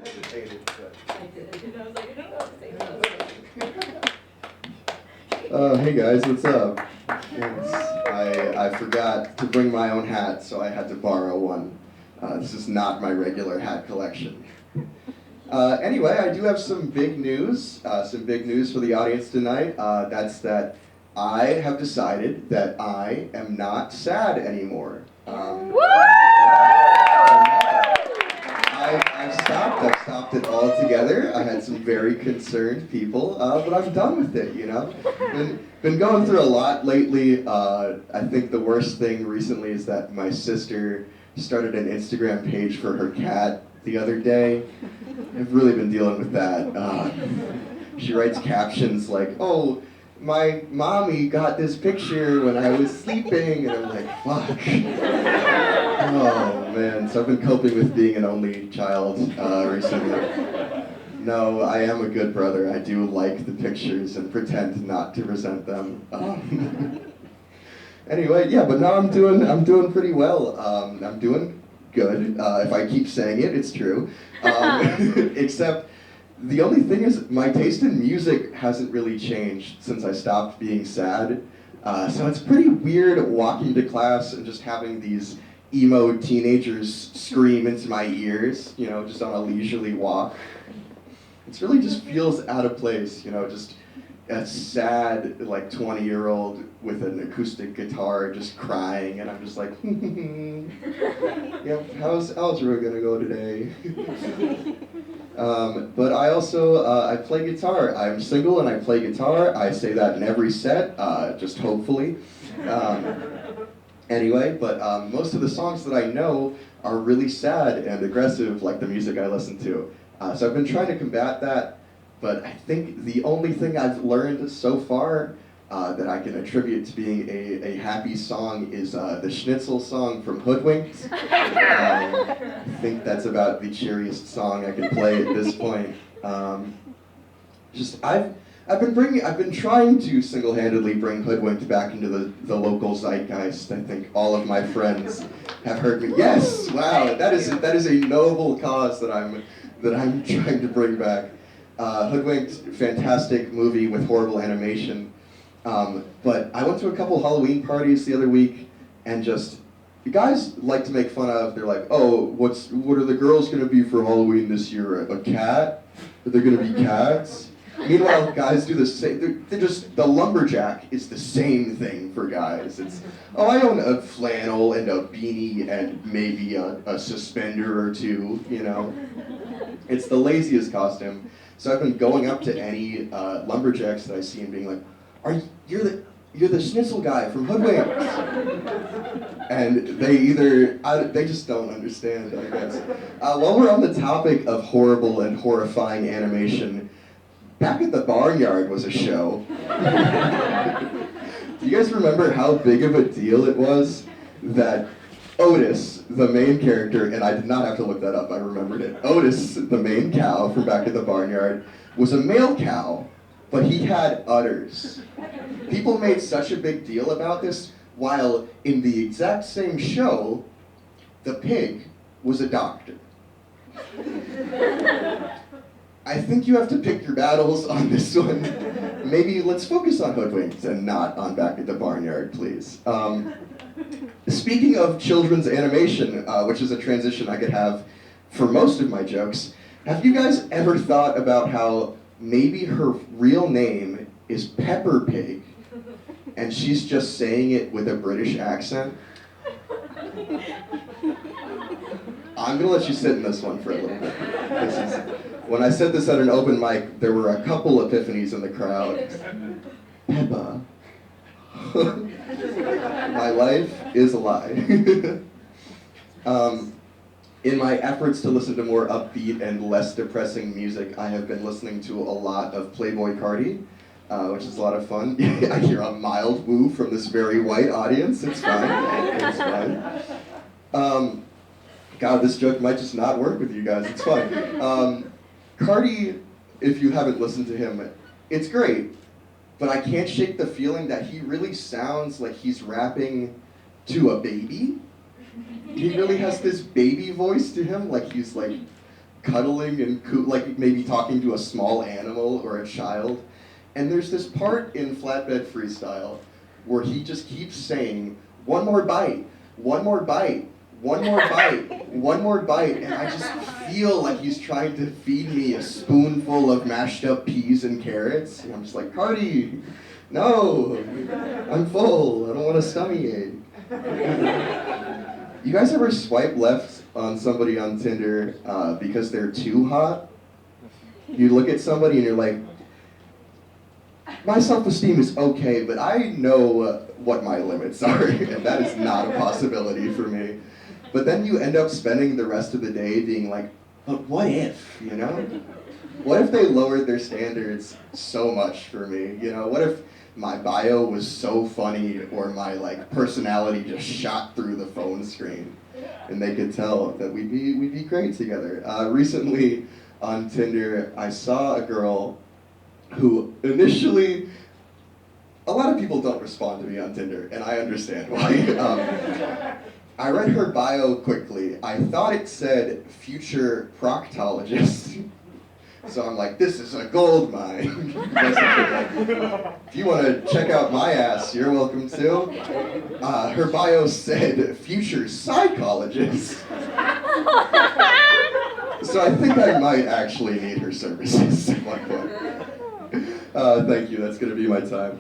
hesitated, but... I did, and I was like, I don't know what to say. Hey guys, what's up? I forgot to bring my own hat, so I had to borrow one. This is not my regular hat collection. Anyway, I do have some big news for the audience tonight. That's that I have decided that I am not sad anymore. I've stopped it altogether. I had some very concerned people, but I'm done with it, you know? Been going through a lot lately. I think the worst thing recently is that my sister started an Instagram page for her cat the other day. I've really been dealing with that. She writes captions like, "Oh, my mommy got this picture when I was sleeping," and I'm like, fuck. Oh man, so I've been coping with being an only child recently. No, I am a good brother. I do like the pictures and pretend not to resent them. Anyway, yeah, but now I'm doing pretty well. I'm doing good. If I keep saying it, it's true. Except the only thing is my taste in music hasn't really changed since I stopped being sad. So it's pretty weird walking to class and just having these emo teenagers scream into my ears, you know, just on a leisurely walk. It really just feels out of place, you know, just a sad, like, 20-year-old with an acoustic guitar just crying, and I'm just like, yep, how's algebra gonna go today? But I also, I play guitar. I'm single and I play guitar. I say that in every set, just hopefully. Anyway, but most of the songs that I know are really sad and aggressive, like the music I listen to. So I've been trying to combat that, but I think the only thing I've learned so far that I can attribute to being a happy song is the Schnitzel song from Hoodwinked. I think that's about the cheeriest song I can play at this point. I've been trying to single-handedly bring Hoodwinked back into the local zeitgeist. I think all of my friends have heard me. Yes, wow, that is a noble cause that I'm trying to bring back. Hoodwinked, fantastic movie with horrible animation. But I went to a couple Halloween parties the other week, and just, the guys like to make fun of, they're like, oh, what are the girls gonna be for Halloween this year? A cat? Are there gonna be cats? Meanwhile, guys do the same, they're just, the lumberjack is the same thing for guys. It's, oh, I own a flannel and a beanie and maybe a suspender or two, you know? It's the laziest costume. So I've been going up to any lumberjacks that I see and being like, you're the Schnitzel guy from Hoodwinked. And they just don't understand, I guess. While we're on the topic of horrible and horrifying animation, Back at the Barnyard was a show. Do you guys remember how big of a deal it was that Otis, the main character, and I did not have to look that up, I remembered it. Otis, the main cow from Back at the Barnyard, was a male cow, but he had udders. People made such a big deal about this, while in the exact same show, the pig was a doctor. I think you have to pick your battles on this one. Maybe let's focus on Hoodwinked and not on Back at the Barnyard, please. Speaking of children's animation, which is a transition I could have for most of my jokes, have you guys ever thought about how maybe her real name is Pepper Pig, and she's just saying it with a British accent? I'm gonna let you sit in this one for a little bit. When I said this at an open mic, there were a couple epiphanies in the crowd. Peppa. My life is a lie. In my efforts to listen to more upbeat and less depressing music, I have been listening to a lot of Playboi Carti, which is a lot of fun. I hear a mild woo from this very white audience. It's fine. It's fine. God, this joke might just not work with you guys. It's fine. Carti, if you haven't listened to him, it's great. But I can't shake the feeling that he really sounds like he's rapping to a baby. He really has this baby voice to him, like he's like cuddling and like maybe talking to a small animal or a child. And there's this part in Flatbed Freestyle where he just keeps saying, one more bite, one more bite, one more bite, one more bite, and I just feel like he's trying to feed me a spoonful of mashed up peas and carrots. And I'm just like, Cardi, no, I'm full, I don't want a stomach ache. You guys ever swipe left on somebody on Tinder because they're too hot? You look at somebody and you're like, my self-esteem is okay, but I know what my limits are, and that is not a possibility for me. But then you end up spending the rest of the day being like, but what if, you know? What if they lowered their standards so much for me, you know? What if my bio was so funny or my like personality just shot through the phone screen and they could tell that we'd be great together. Recently on Tinder, I saw a girl who initially, a lot of people don't respond to me on Tinder, and I understand why. I read her bio quickly. I thought it said future proctologist. So I'm like, this is a gold mine. If you want to check out my ass, you're welcome to. Her bio said future psychologist. So I think I might actually need her services at one point. Thank you, that's going to be my time.